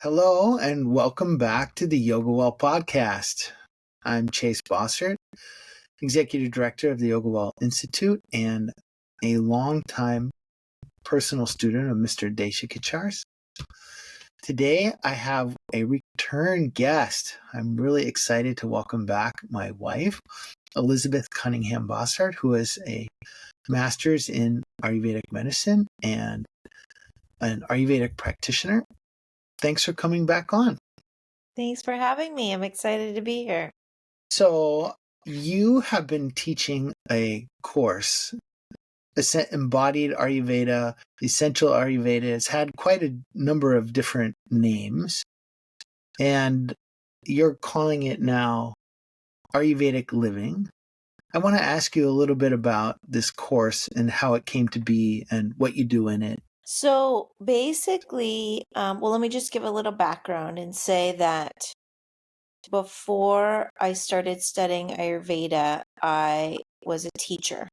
Hello and welcome back to the Yoga Well podcast. I'm Chase Bossart, Executive Director of the Yoga Well Institute and a longtime personal student of Mr. Deshikachar's. Today I have a return guest. I'm really excited to welcome back my wife, Elizabeth Cunningham Bossart, who is a master's in Āyurvedic Medicine and an Āyurvedic Practitioner. Thanks for coming back on. Thanks for having me. I'm excited to be here. So you have been teaching a course, Embodied Ayurveda, Essential Ayurveda. It's had quite a number of different names. And you're calling it now Āyurvedic Living. I want to ask you a little bit about this course and how it came to be and what you do in it. So basically, let me just give a little background and say that before I started studying Ayurveda, I was a teacher.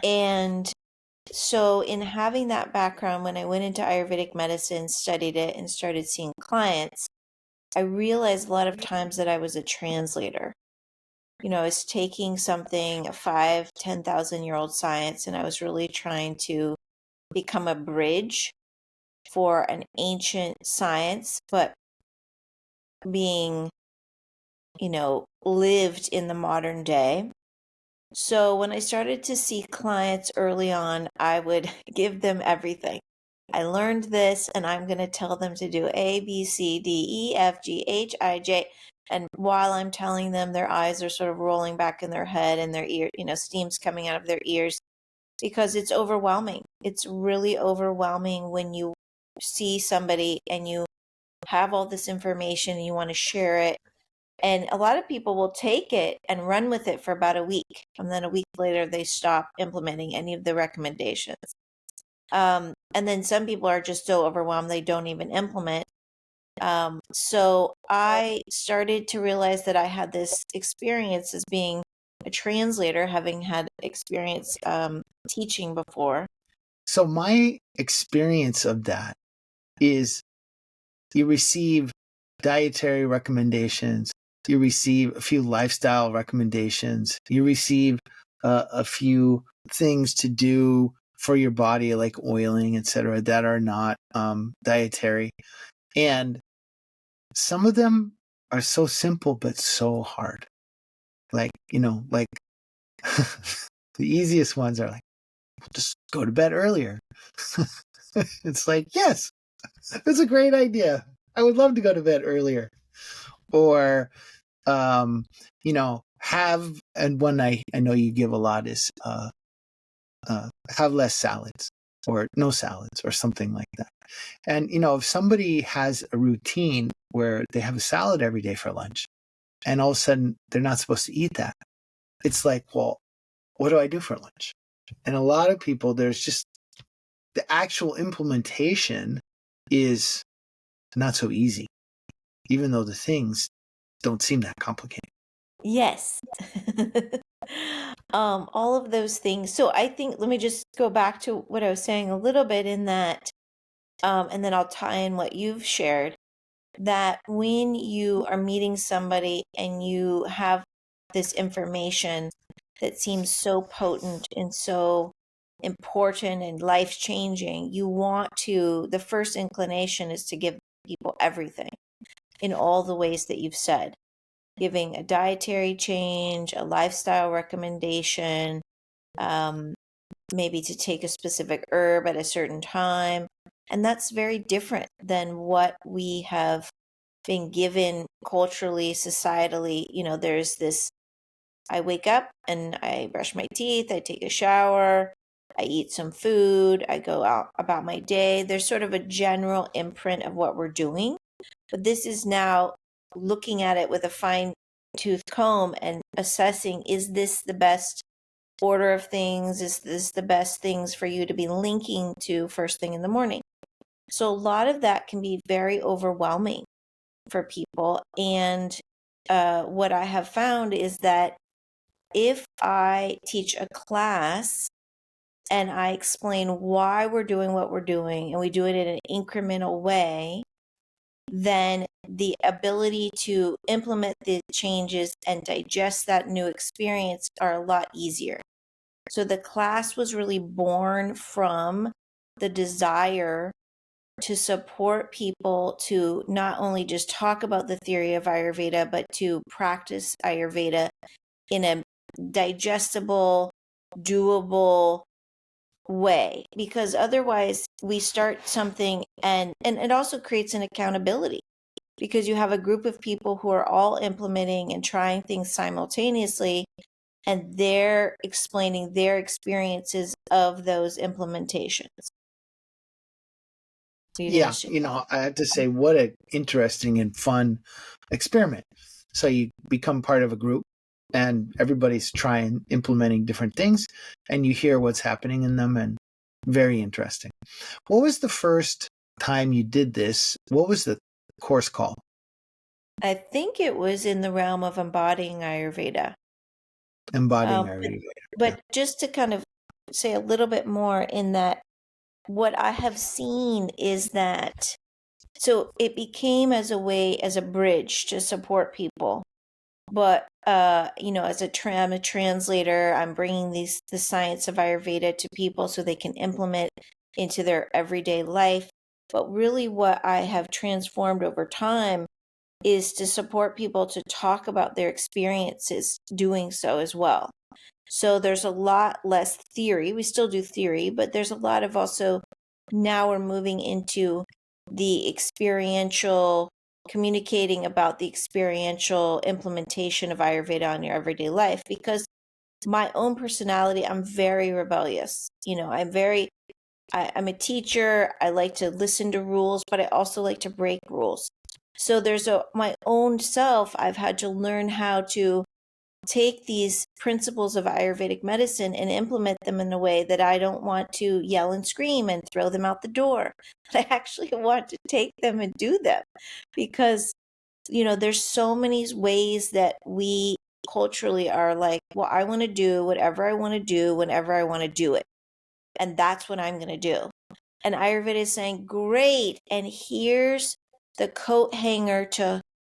And so in having that background, when I went into Ayurvedic medicine, studied it, and started seeing clients, I realized a lot of times that I was a translator. I was taking something, a 10,000-year-old science, and I was really trying to become a bridge for an ancient science, but being, lived in the modern day. So when I started to see clients early on, I would give them everything. I learned this, and I'm going to tell them to do A, B, C, D, E, F, G, H, I, J. And while I'm telling them, their eyes are sort of rolling back in their head and their ear, steam's coming out of their ears, because it's overwhelming. It's really overwhelming when you see somebody and you have all this information and you want to share it. And a lot of people will take it and run with it for about a week. And then a week later, they stop implementing any of the recommendations. And then some people are just so overwhelmed, they don't even implement. So I started to realize that I had this experience as being a translator, having had experience teaching before. So my experience of that is you receive dietary recommendations, you receive a few lifestyle recommendations, you receive a few things to do for your body, like oiling, etc., that are not dietary. And some of them are so simple, but so hard. Like the easiest ones are like, just go to bed earlier. It's like, yes, that's a great idea. I would love to go to bed earlier. Or, have, and one I know you give a lot is have less salads or no salads or something like that. And, if somebody has a routine where they have a salad every day for lunch and all of a sudden they're not supposed to eat that, it's like, well, what do I do for lunch? And a lot of people, there's just the actual implementation is not so easy, even though the things don't seem that complicated. Yes. All of those things. So I think, let me just go back to what I was saying a little bit in that, and then I'll tie in what you've shared, that when you are meeting somebody and you have this information that seems so potent and so important and life-changing, the first inclination is to give people everything in all the ways that you've said. Giving a dietary change, a lifestyle recommendation, maybe to take a specific herb at a certain time. And that's very different than what we have been given culturally, societally. There's this, I wake up and I brush my teeth, I take a shower, I eat some food, I go out about my day. There's sort of a general imprint of what we're doing. But this is now looking at it with a fine-tooth comb and assessing, is this the best order of things? Is this the best things for you to be linking to first thing in the morning? So a lot of that can be very overwhelming for people. And what I have found is that if I teach a class and I explain why we're doing what we're doing, and we do it in an incremental way, then the ability to implement the changes and digest that new experience are a lot easier. So the class was really born from the desire to support people to not only just talk about the theory of Ayurveda, but to practice Ayurveda in a digestible, doable way. Because otherwise we start something and it also creates an accountability, because you have a group of people who are all implementing and trying things simultaneously, and they're explaining their experiences of those implementations. Yeah, I have to say, what an interesting and fun experiment. So you become part of a group and everybody's trying, implementing different things, and you hear what's happening in them, and very interesting. What was the first time you did this? What was the course called? I think it was in the realm of embodying Ayurveda. Embodying Ayurveda. But just to kind of say a little bit more in that, what I have seen is that, so it became as a way, as a bridge to support people. But, as I'm a translator, I'm bringing the science of Ayurveda to people so they can implement into their everyday life. But really what I have transformed over time is to support people to talk about their experiences doing so as well. So there's a lot less theory. We still do theory, but there's a lot of also, now we're moving into the experiential, communicating about the experiential implementation of Ayurveda on your everyday life. Because my own personality, I'm very rebellious. I'm a teacher. I like to listen to rules, but I also like to break rules. So my own self, I've had to learn how to take these principles of Ayurvedic medicine and implement them in a way that I don't want to yell and scream and throw them out the door. But I actually want to take them and do them, because, there's so many ways that we culturally are like, well, I want to do whatever I want to do whenever I want to do it. And that's what I'm going to do. And Ayurveda is saying, great. And here's the coat hanger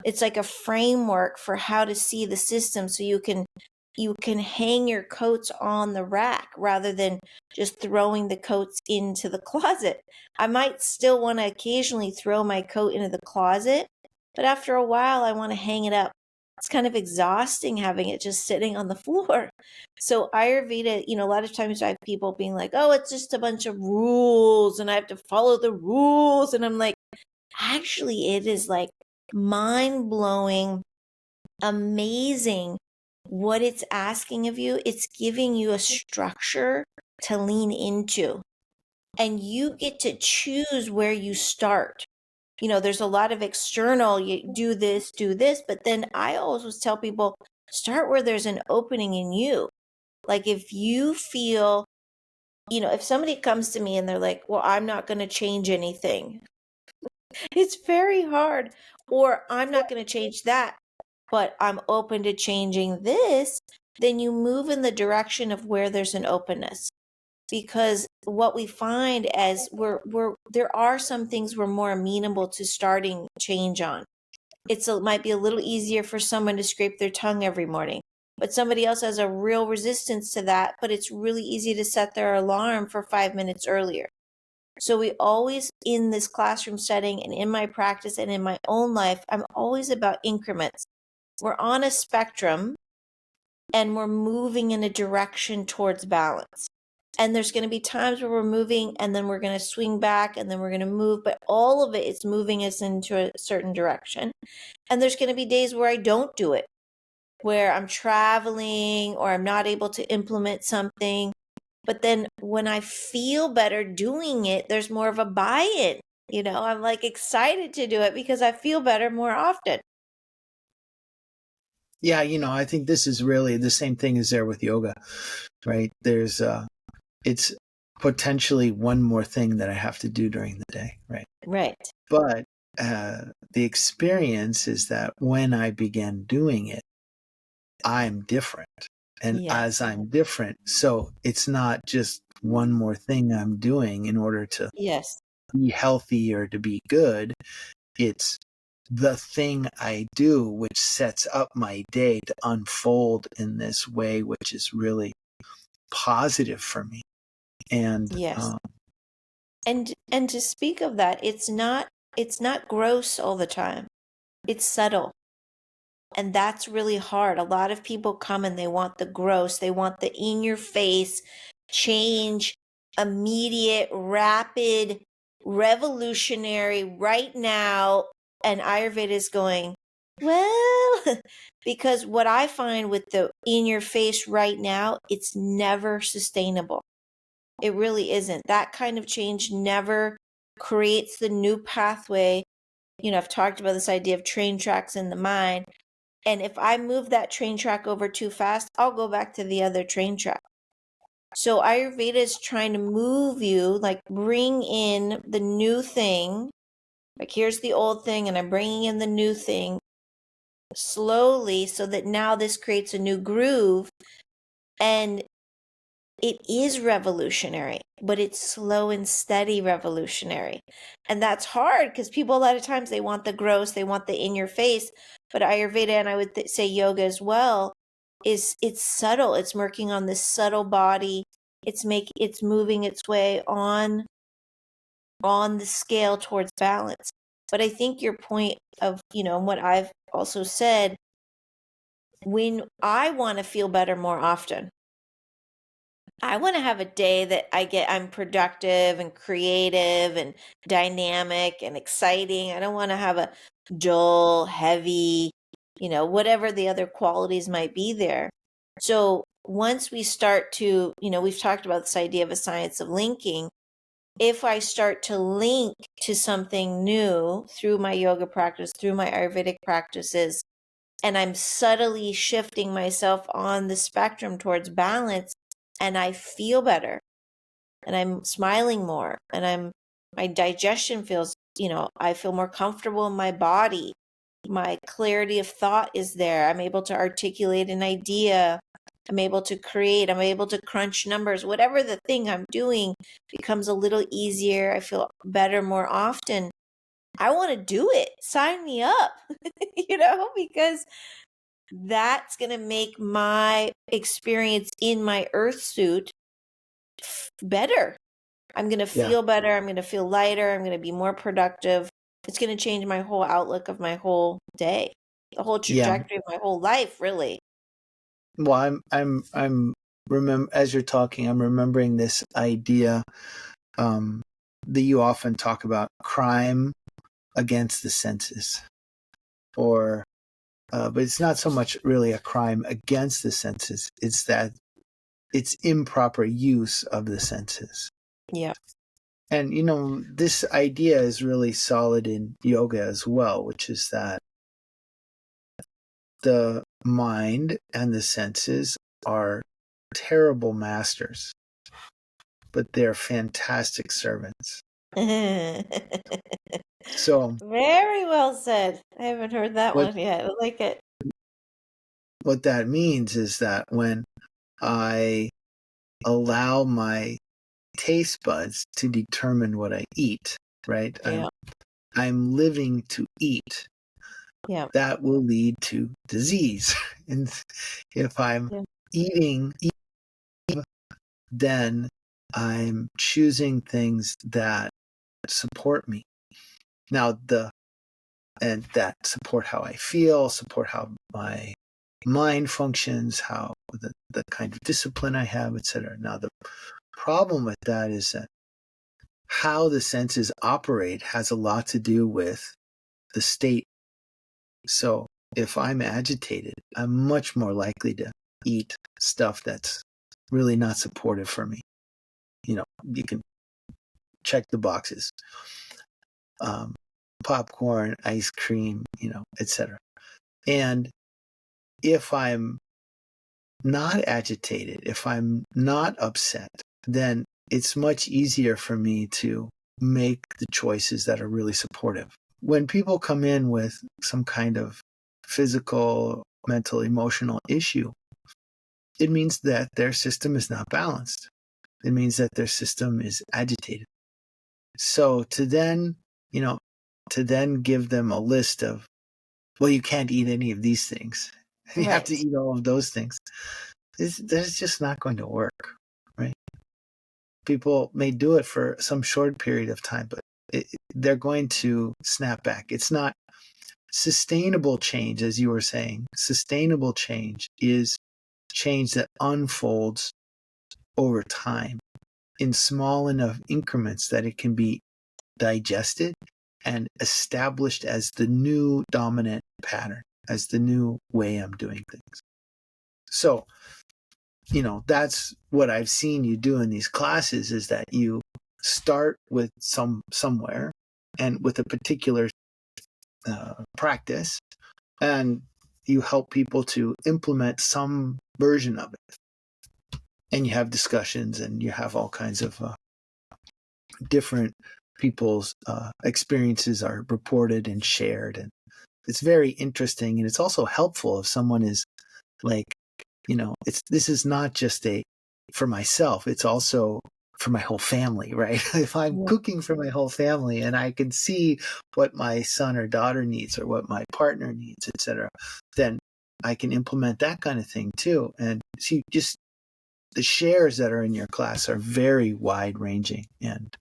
it's like a framework for how to see the system, so you can hang your coats on the rack rather than just throwing the coats into the closet. I might still want to occasionally throw my coat into the closet, but after a while I want to hang it up. It's kind of exhausting having it just sitting on the floor. So Ayurveda, a lot of times I have people being like, oh, it's just a bunch of rules and I have to follow the rules. And I'm like, actually, it is like mind-blowing, amazing what it's asking of you. It's giving you a structure to lean into, and you get to choose where you start. There's a lot of external, you do this, but then I always tell people, start where there's an opening in you. Like if you feel, if somebody comes to me and they're like, well, I'm not going to change anything. It's very hard. Or I'm not going to change that, but I'm open to changing this. Then you move in the direction of where there's an openness. Because what we find as there are some things we're more amenable to starting change on. It might be a little easier for someone to scrape their tongue every morning, but somebody else has a real resistance to that, but it's really easy to set their alarm for 5 minutes earlier. So we always, in this classroom setting and in my practice and in my own life, I'm always about increments. We're on a spectrum and we're moving in a direction towards balance. And there's going to be times where we're moving and then we're going to swing back and then we're going to move, but all of it is moving us into a certain direction. And there's going to be days where I don't do it, where I'm traveling or I'm not able to implement something. But then when I feel better doing it, there's more of a buy-in. I'm like excited to do it because I feel better more often. Yeah, I think this is really the same thing as there with yoga, right? There's it's potentially one more thing that I have to do during the day, right? Right. But the experience is that when I began doing it, I'm different. And as I'm different, so it's not just one more thing I'm doing in order to be healthy or to be good. It's the thing I do, which sets up my day to unfold in this way, which is really positive for me. And Yes. And to speak of that, it's not gross all the time. It's subtle. And that's really hard. A lot of people come and they want the gross, they want the in your face change, immediate, rapid, revolutionary, right now. And Ayurveda is going, well, because what I find with the in your face right now, it's never sustainable. It really isn't. That kind of change never creates the new pathway. You know, I've talked about this idea of train tracks in the mind. And if I move that train track over too fast, I'll go back to the other train track. So Ayurveda is trying to move you, like bring in the new thing. Like here's the old thing, and I'm bringing in the new thing slowly so that now this creates a new groove. And it is revolutionary, but it's slow and steady revolutionary. And that's hard because people, a lot of times, they want the gross, they want the in your face. But Ayurveda, and I would say yoga as well, it's subtle. It's working on this subtle body. It's moving its way on the scale towards balance. But I think your point of, what I've also said, when I want to feel better more often, I want to have a day that I'm productive and creative and dynamic and exciting. I don't want to have a dull, heavy, whatever the other qualities might be there. So once we start to, we've talked about this idea of a science of linking. If I start to link to something new through my yoga practice, through my Ayurvedic practices, and I'm subtly shifting myself on the spectrum towards balance, and I feel better, and I'm smiling more, and my digestion feels, I feel more comfortable in my body. My clarity of thought is there. I'm able to articulate an idea. I'm able to create. I'm able to crunch numbers. Whatever the thing I'm doing becomes a little easier. I feel better more often. I want to do it. Sign me up, because that's going to make my experience in my earth suit better. I'm going to yeah, feel better. I'm going to feel lighter. I'm going to be more productive. It's going to change my whole outlook of my whole day, the whole yeah. trajectory of my whole life, really. Well, I'm remember as you're talking, I'm remembering this idea that you often talk about, crime against the senses, or but it's not so much really a crime against the senses. It's that it's improper use of the senses. Yeah. And this idea is really solid in yoga as well, which is that the mind and the senses are terrible masters, but they're fantastic servants. So Very well said. I haven't heard that what one yet. I like it. what that means is that when I allow my taste buds to determine what I eat, right? Yeah. I'm living to eat. Yeah. That will lead to disease. And if I'm Yeah. eating, then I'm choosing things that support me. Now, and that support how I feel, support how my mind functions, how the kind of discipline I have, etc. Now, the problem with that is that how the senses operate has a lot to do with the state. So if I'm agitated, I'm much more likely to eat stuff that's really not supportive for me. You can check the boxes. Popcorn, ice cream, etc. And if I'm not agitated, if I'm not upset, then it's much easier for me to make the choices that are really supportive. When people come in with some kind of physical, mental, emotional issue, it means that their system is not balanced. It means that their system is agitated. So to then, to then give them a list of, well, you can't eat any of these things. You have to eat all of those things. That's just not going to work, right? People may do it for some short period of time, but they're going to snap back. It's not sustainable change, as you were saying. Sustainable change is change that unfolds over time in small enough increments that it can be digested and established as the new dominant pattern, as the new way I'm doing things. So, that's what I've seen you do in these classes, is that you start with somewhere and with a particular practice, and you help people to implement some version of it. And you have discussions, and you have all kinds of different people's experiences are reported and shared. And it's very interesting. And it's also helpful if someone is like, this is not just for myself, it's also for my whole family, right? If I'm cooking for my whole family and I can see what my son or daughter needs or what my partner needs, etc., then I can implement that kind of thing too. And see, just the shares that are in your class are very wide ranging and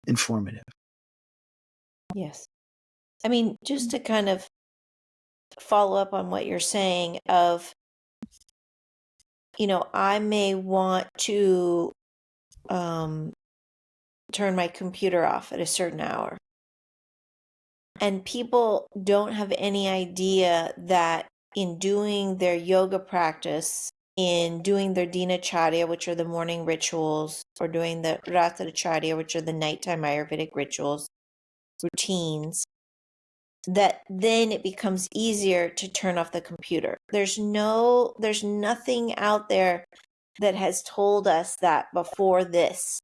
informative. Yes. I mean, just to kind of follow up on what you're saying of, I may want to turn my computer off at a certain hour. And people don't have any idea that in doing their yoga practice, in doing their dinacharya, which are the morning rituals, or doing the ratracharya, which are the nighttime Ayurvedic rituals, routines, that then it becomes easier to turn off the computer. There's nothing out there that has told us that before this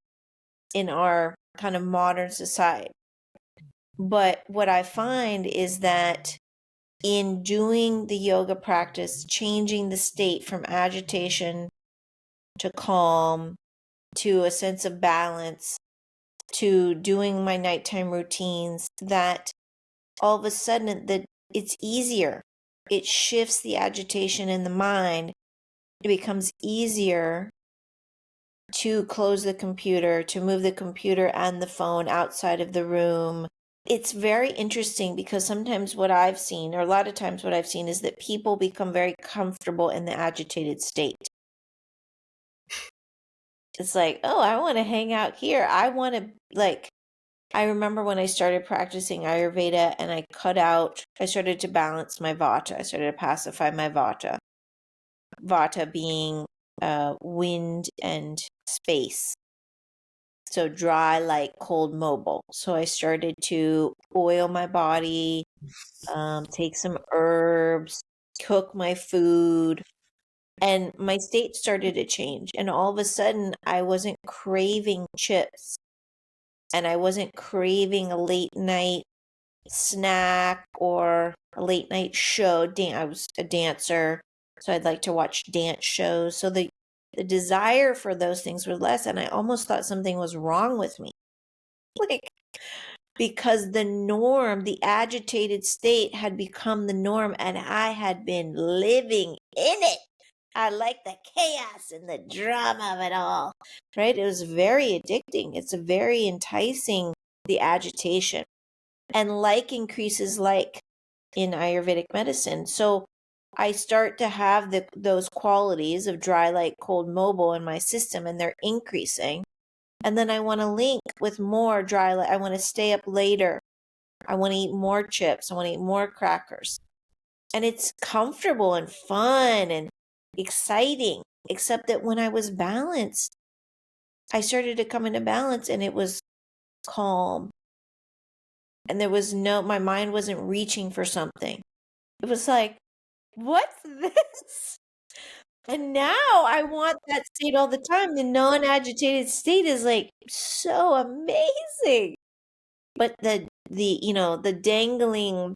in our kind of modern society. But what I find is that in doing the yoga practice, changing the state from agitation to calm, to a sense of balance, to doing my nighttime routines, that all of a sudden that it's easier. It shifts the agitation in the mind. It becomes easier to close the computer, to move the computer and the phone outside of the room. It's very interesting because sometimes what I've seen, or a lot of times what I've seen, is that people become very comfortable in the agitated state. It's like, oh, I want to hang out here. I remember when I started practicing Ayurveda and I started to balance my Vata. I started to pacify my Vata. Vata being wind and space. So dry, light, cold, mobile. So I started to oil my body, take some herbs, cook my food, and my state started to change. And all of a sudden, I wasn't craving chips, and I wasn't craving a late night snack or a late night show. I was a dancer, so I'd like to watch dance shows. So the desire for those things was less, and I almost thought something was wrong with me. Because the norm, the agitated state had become the norm, and I had been living in it. I like the chaos and the drama of it all, right? It was very addicting. It's very enticing, the agitation. And like increases like in Ayurvedic medicine. So I start to have those qualities of dry, light, cold, mobile in my system, and they're increasing. And then I want to link with more dry, light. I want to stay up later. I want to eat more chips. I want to eat more crackers. And it's comfortable and fun and exciting, except that when I was balanced, I started to come into balance and it was calm. And my mind wasn't reaching for something. It was like, what's this? And now I want that state all the time. The non-agitated state is like so amazing. But the dangling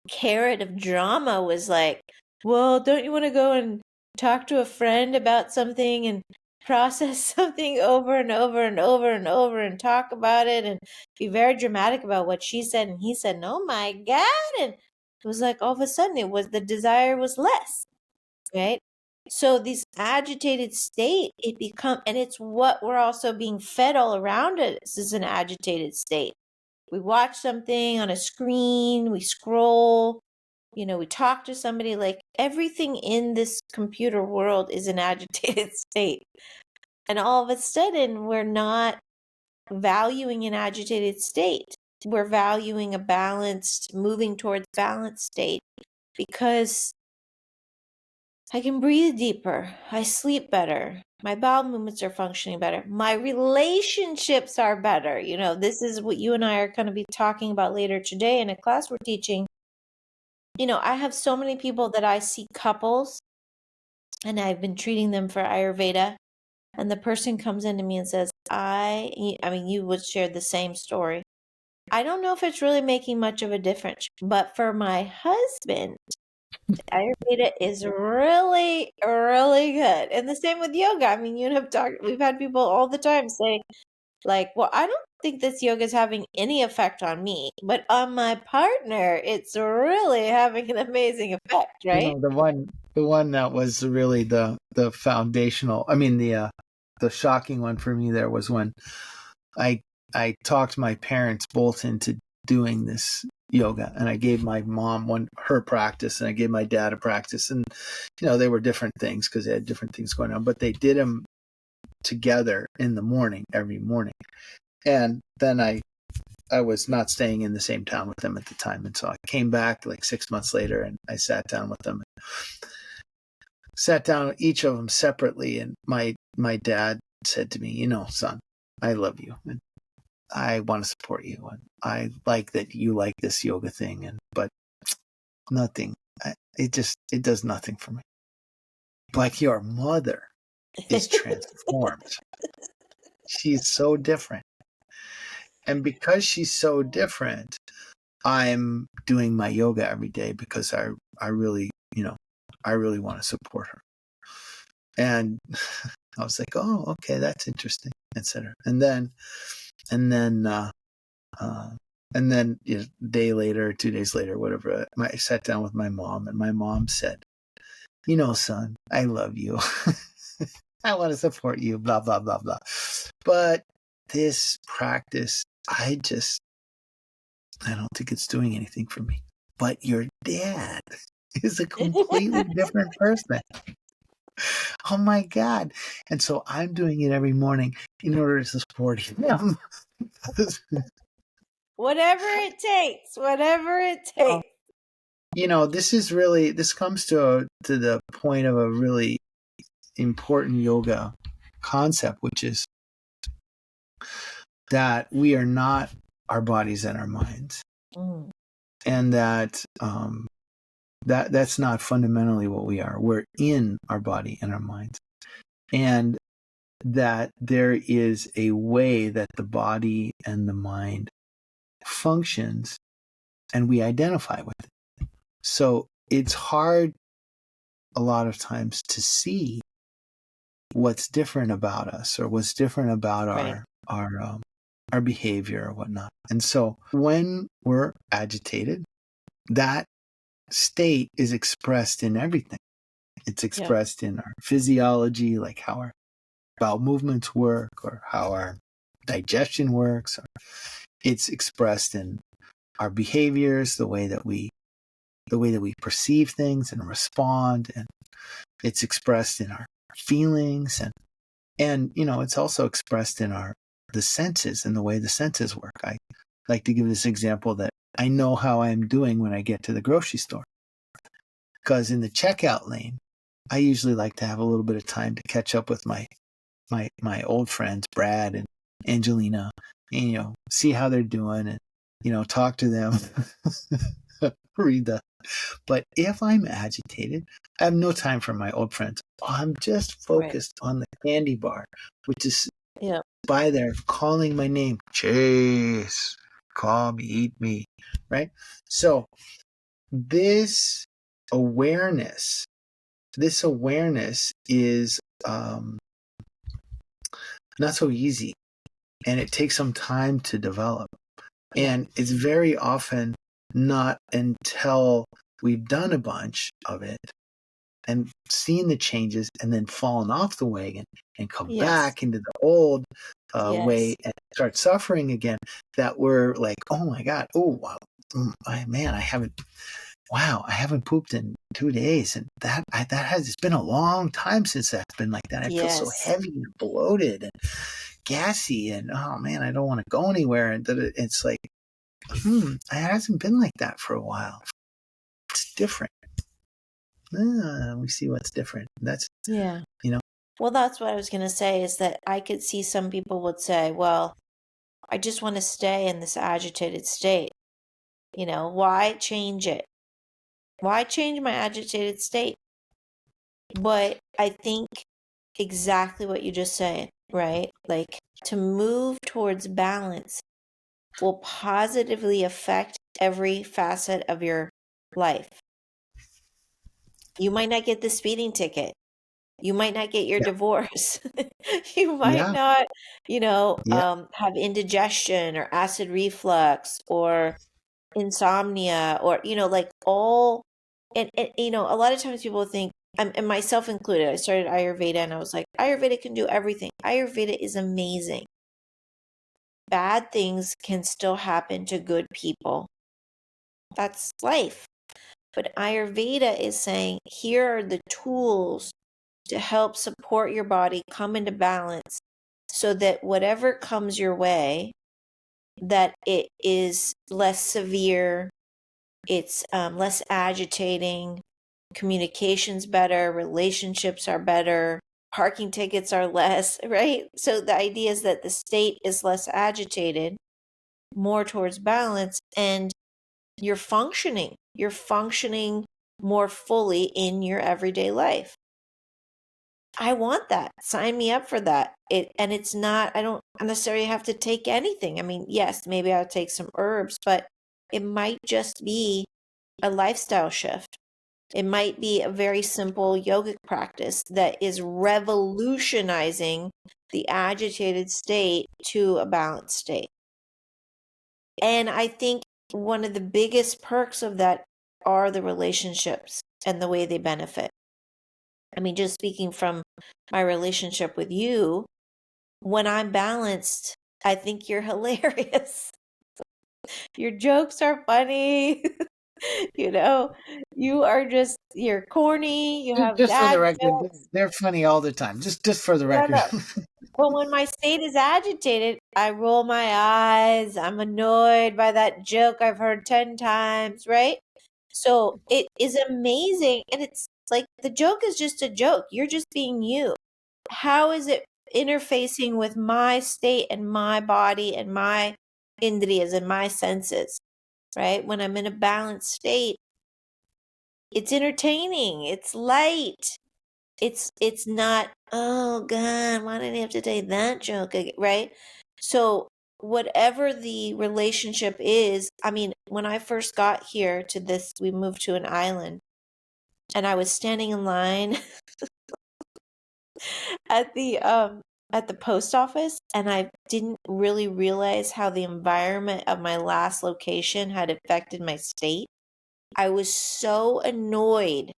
carrot of drama was like, well, don't you want to go and talk to a friend about something? And process something over and over and over and over and talk about it and be very dramatic about what she said and he said, oh my God. And it was like all of a sudden the desire was less, right? So this agitated state, and it's what we're also being fed all around us. This is an agitated state. We watch something on a screen, we scroll, we talk to somebody, like everything in this computer world is an agitated state. And all of a sudden, we're not valuing an agitated state. We're valuing a balanced, moving towards balanced state because I can breathe deeper. I sleep better. My bowel movements are functioning better. My relationships are better. This is what you and I are going to be talking about later today in a class we're teaching. I have so many people that I see couples and I've been treating them for Ayurveda. And the person comes into me and says, I mean, you would share the same story. I don't know if it's really making much of a difference, but for my husband, Ayurveda is really, really good. And the same with yoga. I mean, we've had people all the time say, like, well, I don't think this yoga is having any effect on me, but on my partner, it's really having an amazing effect, right? The one that was really the foundational, I mean, the shocking one for me there was when I talked my parents both into doing this yoga, and I gave my mom her practice and I gave my dad a practice, and they were different things because they had different things going on, but they did them together in the morning, every morning. And then I was not staying in the same town with them at the time, and so I came back like 6 months later and I sat down with them, sat down with each of them separately, and my dad said to me, son, I love you and I want to support you, and I like that you like this yoga thing, but nothing, it does nothing for me. But your mother is transformed. She's so different. And because she's so different, I'm doing my yoga every day because I really, I really want to support her. And I was like, oh, okay, that's interesting, etc. And then a day later, 2 days later, whatever, I sat down with my mom, and my mom said, son, I love you. I want to support you, blah, blah, blah, blah. But this practice, I don't think it's doing anything for me. But your dad is a completely different person. Oh my God. And so I'm doing it every morning in order to support him. Whatever it takes. This comes to the point of a really important yoga concept, which is that we are not our bodies and our minds. Mm. And that's not fundamentally what we are. We're in our body and our minds. And that there is a way that the body and the mind functions, and we identify with it. So it's hard a lot of times to see what's different about us or what's different about our behavior or whatnot. And so when we're agitated, that state is expressed in everything. It's expressed in our physiology, like how our bowel movements work or how our digestion works. Or it's expressed in our behaviors, the way that we perceive things and respond, and it's expressed in our feelings, and it's also expressed in the senses and the way the senses work. I like to give this example that I know how I'm doing when I get to the grocery store, because in the checkout lane, I usually like to have a little bit of time to catch up with my old friends, Brad and Angelina, and see how they're doing, and talk to them, but if I'm agitated, I have no time for my old friends. I'm just focused on the candy bar, which is by there calling my name, Chase, call me, eat me, right? So this awareness is not so easy, and it takes some time to develop. Yeah. And it's very often not until we've done a bunch of it and seen the changes and then fallen off the wagon and come Yes. back into the old way Yes. and start suffering again, that we're like, oh my God, oh wow, man, I haven't pooped in 2 days, and it's been a long time since that's been like that. I feel so Yes. heavy and bloated and gassy, and oh man, I don't want to go anywhere. And it's like, it hasn't been like that for a while. It's different. We see what's different. That's, Yeah. you know, Well, that's what I was going to say, is that I could see some people would say, well, I just want to stay in this agitated state. Why change it? Why change my agitated state? But I think exactly what you just said, right? Like, to move towards balance will positively affect every facet of your life. You might not get the speeding ticket. You might not get your yeah, divorce. You might yeah, not, yeah, have indigestion or acid reflux or insomnia, or, like all, and a lot of times people think, and myself included, I started Ayurveda and I was like, Ayurveda can do everything. Ayurveda is amazing. Bad things can still happen to good people. That's life. But Ayurveda is saying, here are the tools to help support your body come into balance, so that whatever comes your way, that it is less severe, it's less agitating, communication's better, relationships are better, parking tickets are less, right? So the idea is that the state is less agitated, more towards balance, and you're functioning more fully in your everyday life. I want that. Sign me up for that. It's not, I don't necessarily have to take anything. I mean, yes, maybe I'll take some herbs, but it might just be a lifestyle shift. It might be a very simple yogic practice that is revolutionizing the agitated state to a balanced state. And I think one of the biggest perks of that are the relationships and the way they benefit. I mean, just speaking from my relationship with you, when I'm balanced, I think you're hilarious. Your jokes are funny. You're corny. You have just for the dad record, jokes. they're funny all the time. Just for the No, record. no. But when my state is agitated, I roll my eyes. I'm annoyed by that joke I've heard 10 times, right? So it is amazing. And it's like the joke is just a joke. You're just being you. How is it interfacing with my state and my body and my indriyas and my senses, right? When I'm in a balanced state, it's entertaining, it's light. It's not, oh God, why did I have to say that joke again, right? So whatever the relationship is, I mean, when I first got here to this, we moved to an island, and I was standing in line at the post office, and I didn't really realize how the environment of my last location had affected my state. I was so annoyed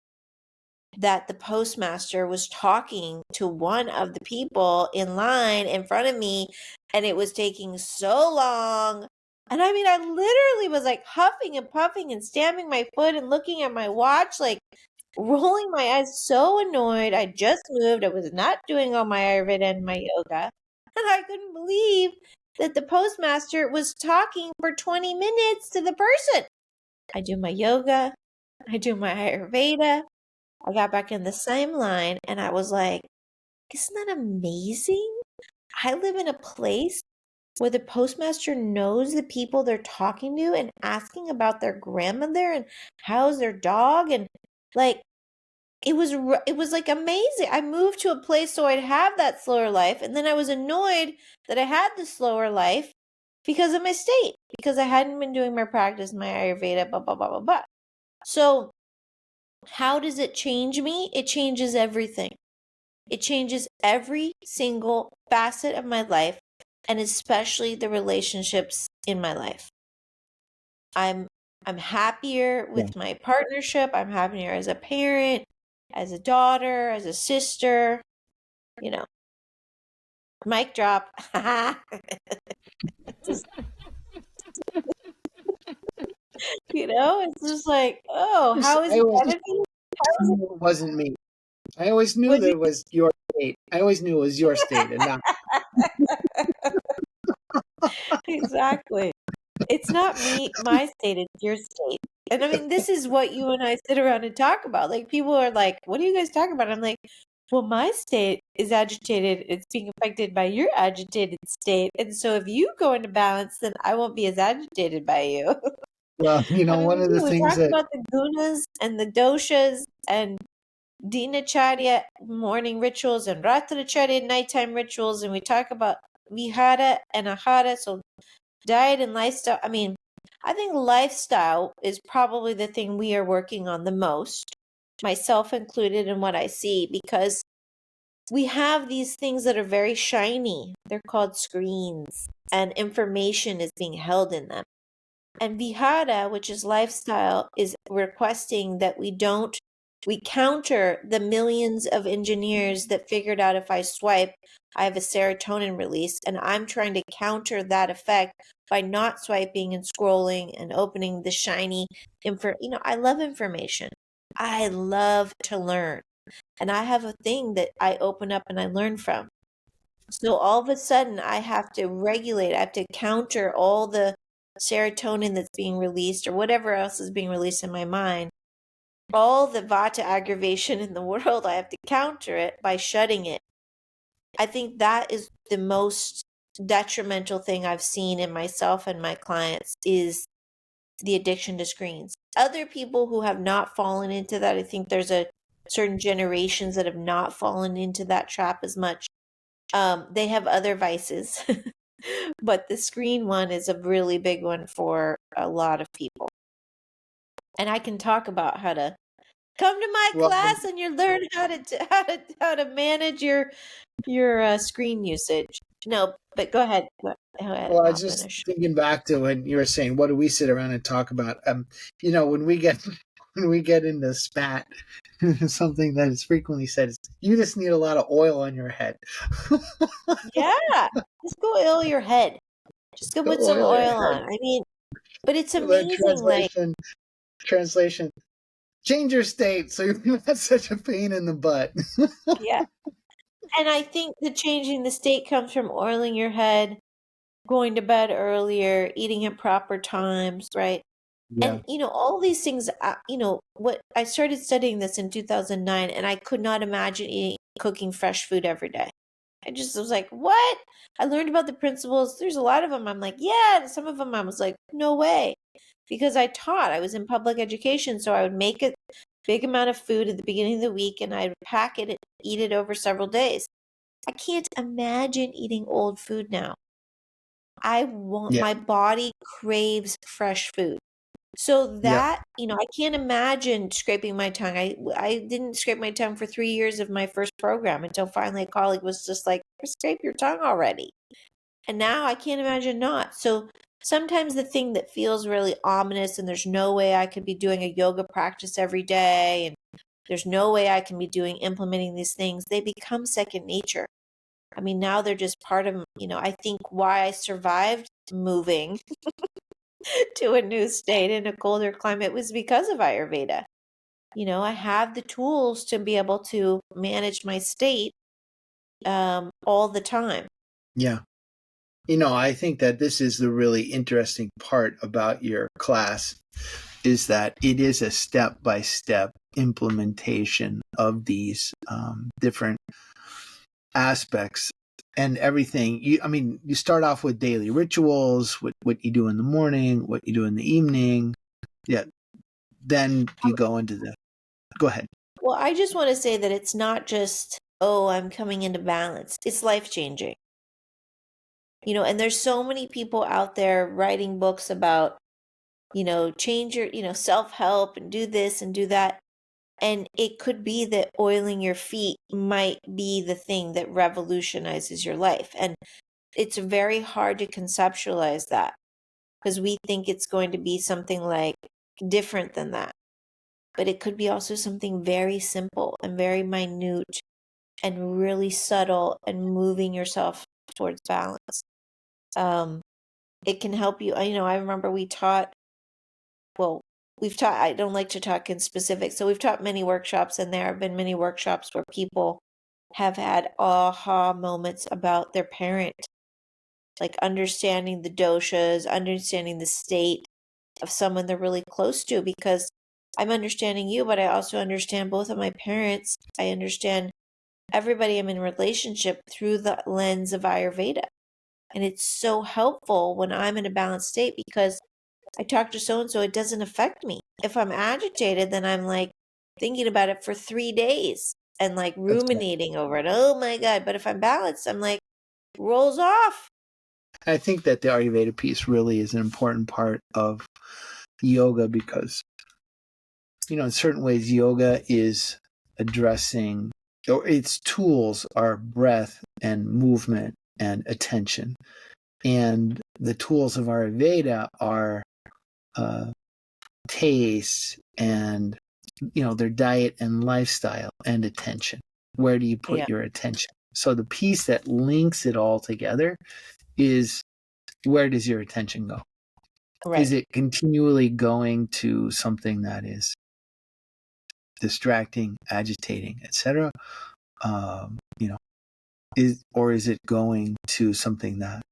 that the postmaster was talking to one of the people in line in front of me, and it was taking so long. And I mean, I literally was like huffing and puffing and stamping my foot and looking at my watch, like rolling my eyes, so annoyed. I just moved. I was not doing all my Ayurveda and my yoga. And I couldn't believe that the postmaster was talking for 20 minutes to the person. I do my yoga. I do my Ayurveda. I got back in the same line, and I was like, isn't that amazing? I live in a place where the postmaster knows the people they're talking to and asking about their grandmother and how's their dog, and like it was like amazing. I moved to a place so I'd have that slower life, and then I was annoyed that I had the slower life because of my state, because I hadn't been doing my practice, my Ayurveda, blah blah blah blah blah. So how does it change me? It changes everything. It changes every single facet of my life, and especially the relationships in my life. I'm happier Yeah. with my partnership. I'm happier as a parent, as a daughter, as a sister, you know. Mic drop. Just, it's just like, oh, how is I it always benefiting? How is it? knew it wasn't me. I always knew What that do it was your state. I always knew it was your state and not. Exactly. It's not my state, it's your state. And I mean, this is what you and I sit around and talk about. Like, people are like, what are you guys talking about? I'm like, well, my state is agitated. It's being affected by your agitated state. And so if you go into balance, then I won't be as agitated by you. Well, I mean, one of the we things talk that, about the gunas and the doshas and dinacharya morning rituals and ratracharya nighttime rituals. And we talk about vihara and ahara. So diet and lifestyle. I mean, I think lifestyle is probably the thing we are working on the most, myself included, in what I see, because we have these things that are very shiny. They're called screens, and information is being held in them. And Vihara, which is lifestyle, is requesting that we counter the millions of engineers that figured out if I swipe, I have a serotonin release. And I'm trying to counter that effect by not swiping and scrolling and opening the shiny info. I love information. I love to learn. And I have a thing that I open up and I learn from. So all of a sudden, I have to regulate, I have to counter all the serotonin that's being released or whatever else is being released in my mind. All the vata aggravation in the world, I have to counter it by shutting it. I think that is the most detrimental thing I've seen in myself and my clients is the addiction to screens. Other people who have not fallen into that, I think there's a certain generations that have not fallen into that trap as much. They have other vices, but the screen one is a really big one for a lot of people. And I can talk about how to come to my well, class and you learn how to manage your screen usage. No, but go ahead. Go ahead, well, and I I'll was just finish. thinking back to when you were saying, what do we sit around and talk about? When we get when we get into spat, something that is frequently said is, you just need a lot of oil on your head. Yeah, just go oil your head. Just go Go put some oil your oil head. on. I mean, but it's The amazing. Like, translation. Change your state so you're not such a pain in the butt. yeah. And I think the changing the state comes from oiling your head, going to bed earlier, eating at proper times, right? Yeah. And all these things, what I started studying this in 2009, and I could not imagine cooking fresh food every day. I just was like, what? I learned about the principles. There's a lot of them. I'm like, yeah. And some of them I was like, no way. Because I was in public education. So I would make a big amount of food at the beginning of the week and I'd pack it and eat it over several days. I can't imagine eating old food now. Yeah. My body craves fresh food. So Yeah. that, I can't imagine scraping my tongue. I didn't scrape my tongue for 3 years of my first program until finally a colleague was just like, scrape your tongue already. And now I can't imagine not. So sometimes the thing that feels really ominous and there's no way I could be doing a yoga practice every day and there's no way I can be implementing these things, they become second nature. I mean, now they're just part of, I think why I survived moving to a new state in a colder climate was because of Ayurveda. I have the tools to be able to manage my state all the time. Yeah. I think that this is the really interesting part about your class is that it is a step-by-step implementation of these different aspects and everything. You start off with daily rituals, what you do in the morning, what you do in the evening. Yeah. Then you go into go ahead. Well, I just want to say that it's not just, oh, I'm coming into balance. It's life-changing. And there's so many people out there writing books about, change your, self-help and do this and do that. And it could be that oiling your feet might be the thing that revolutionizes your life. And it's very hard to conceptualize that because we think it's going to be something like different than that. But it could be also something very simple and very minute and really subtle and moving yourself towards balance. It can help you. I remember we've taught, I don't like to talk in specifics. So we've taught many workshops, and there have been many workshops where people have had aha moments about their parent, like understanding the doshas, understanding the state of someone they're really close to, because I'm understanding you, but I also understand both of my parents. I understand everybody I'm in relationship through the lens of Ayurveda. And it's so helpful when I'm in a balanced state because I talk to so-and-so, it doesn't affect me. If I'm agitated, then I'm like thinking about it for 3 days and like That's right. ruminating over it. Oh my God. But if I'm balanced, I'm like, rolls off. I think that the Ayurveda piece really is an important part of yoga because, in certain ways, yoga is addressing, or its tools are breath and movement and attention. And the tools of Ayurveda are taste and, their diet and lifestyle and attention. Where do you put Yeah. your attention? So the piece that links it all together is, where does your attention go? Right. Is it continually going to something that is distracting, agitating, etc.? Is it going to something that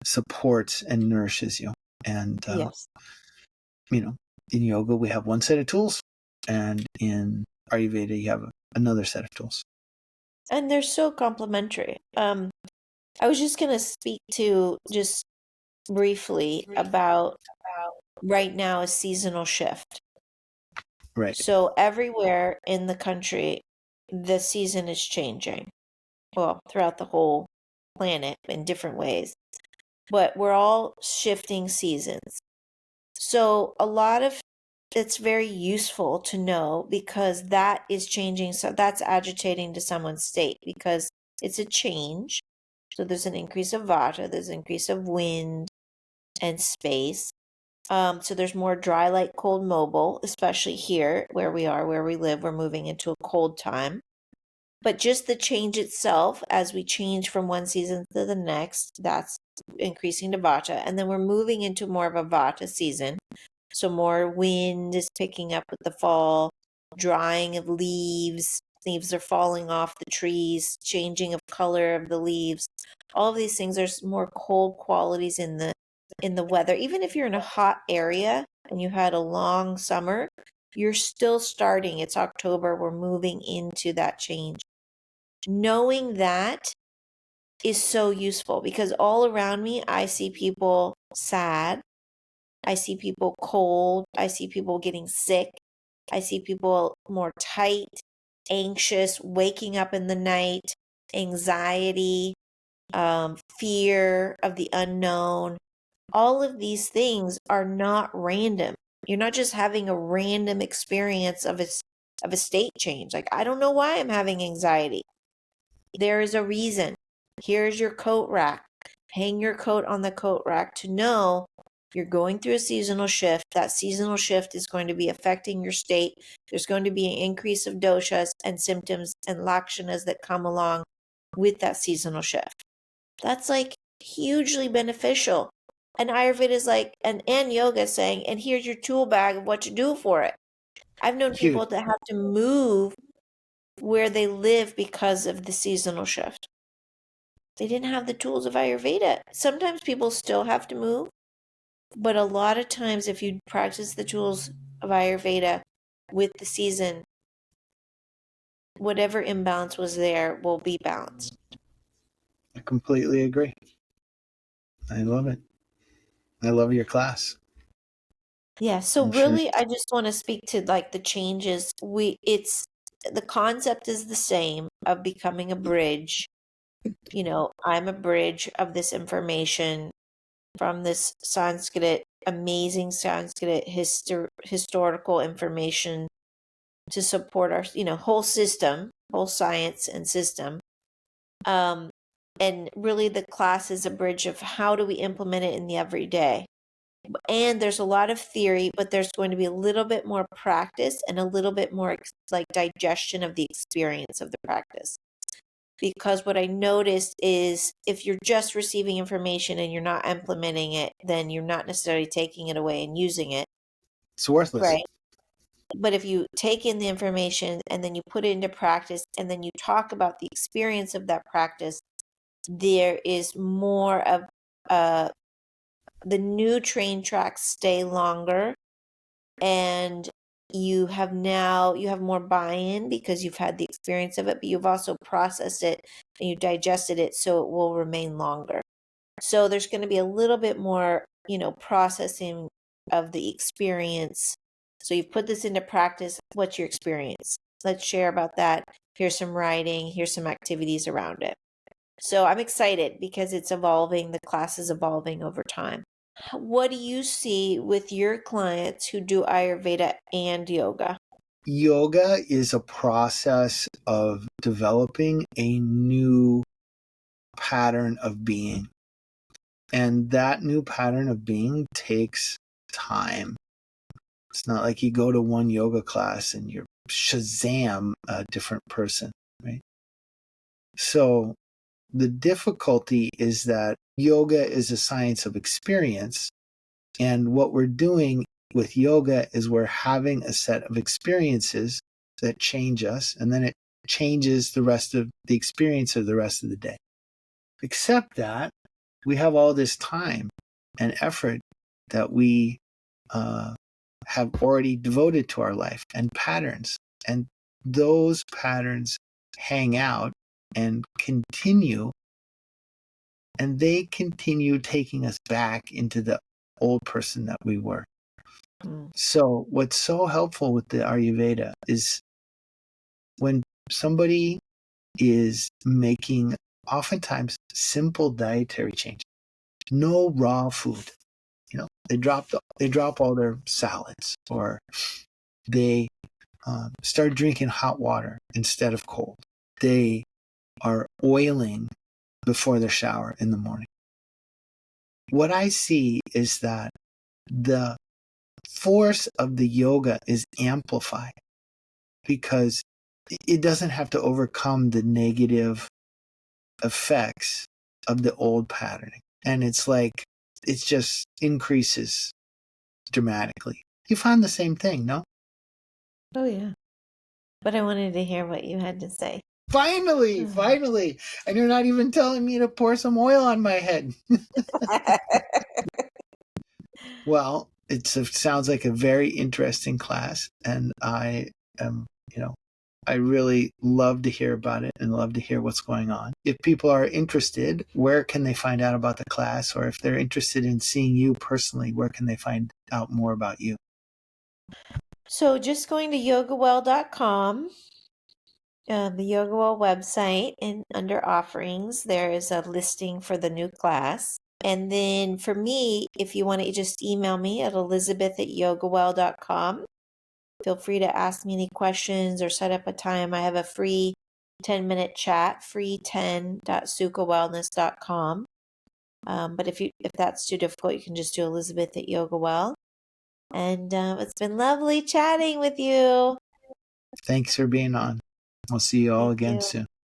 supports and nourishes you? And Yes. in yoga we have one set of tools, and in Ayurveda you have another set of tools. And they're so complementary. I was just going to speak to just briefly about right now a seasonal shift. Right. So everywhere in the country, the season is changing. Well, throughout the whole planet in different ways. But we're all shifting seasons. So a lot of it's very useful to know because that is changing. So that's agitating to someone's state because it's a change. So there's an increase of vata, there's an increase of wind and space. So there's more dry, light, cold, mobile, especially here where we are, where we live. We're moving into a cold time. But just the change itself, as we change from one season to the next, that's increasing to vata. And then we're moving into more of a vata season. So more wind is picking up with the fall, drying of leaves. Leaves are falling off the trees, changing of color of the leaves. All of these things, there's more cold qualities in the weather. Even if you're in a hot area and you had a long summer, you're still starting. It's October. We're moving into that change. Knowing that is so useful because all around me, I see people sad. I see people cold. I see people getting sick. I see people more tight, anxious, waking up in the night, anxiety, fear of the unknown. All of these things are not random. You're not just having a random experience of a state change. Like, I don't know why I'm having anxiety. There is a reason. Here's your coat rack. Hang your coat on the coat rack to know you're going through a seasonal shift. That seasonal shift is going to be affecting your state. There's going to be an increase of doshas and symptoms and lakshanas that come along with that seasonal shift. That's like hugely beneficial. And Ayurveda is like, and yoga is saying, and here's your tool bag of what to do for it. I've known Huge. people that have to move where they live because of the seasonal shift. They didn't have the tools of Ayurveda. Sometimes people still have to move, but a lot of times if you practice the tools of Ayurveda with the season, whatever imbalance was there will be balanced. I completely agree. I love it. I love your class. Yeah, so I'm sure. really I just want to speak to like the changes. The concept is the same of becoming a bridge. I'm a bridge of this information from this Sanskrit, amazing Sanskrit historical information to support our, whole system, whole science and system. And really the class is a bridge of how do we implement it in the everyday. And there's a lot of theory, but there's going to be a little bit more practice and a little bit more like digestion of the experience of the practice. Because what I noticed is if you're just receiving information and you're not implementing it, then you're not necessarily taking it away and using it. It's worthless. Right. But if you take in the information and then you put it into practice and then you talk about the experience of that practice, there is more of the new train tracks stay longer, and you have more buy-in because you've had the experience of it, but you've also processed it and you digested it, so it will remain longer. So there's going to be a little bit more, processing of the experience. So you've put this into practice. What's your experience? Let's share about that. Here's some writing. Here's some activities around it. So I'm excited because it's evolving. The class is evolving over time. What do you see with your clients who do Ayurveda and yoga? Yoga is a process of developing a new pattern of being. And that new pattern of being takes time. It's not like you go to one yoga class and you're Shazam a different person, right? So the difficulty is that yoga is a science of experience. And what we're doing with yoga is we're having a set of experiences that change us, and then it changes the rest of the experience of the rest of the day. Except that we have all this time and effort that we have already devoted to our life and patterns. And those patterns hang out and continue, and they continue taking us back into the old person that we were. So what's so helpful with the Ayurveda is when somebody is making oftentimes simple dietary changes, no raw food, they drop all their salads, or they start drinking hot water instead of cold. They are oiling before their shower in the morning. What I see is that the force of the yoga is amplified because it doesn't have to overcome the negative effects of the old patterning. And it's like, it just increases dramatically. You found the same thing, no? Oh, yeah. But I wanted to hear what you had to say. Finally. And you're not even telling me to pour some oil on my head. Well, it sounds like a very interesting class, and I am, I really love to hear about it and love to hear what's going on. If people are interested, where can they find out about the class? Or if they're interested in seeing you personally, where can they find out more about you? So just going to yogawell.com, the YogaWell website, and under offerings, there is a listing for the new class. And then for me, if you want to just email me at elizabeth@yogawell.com. Feel free to ask me any questions or set up a time. I have a free 10-minute chat, free10.sukawellness.com. But if that's too difficult, you can just do Elizabeth@yogawell. And it's been lovely chatting with you. Thanks for being on. We'll see you all again soon.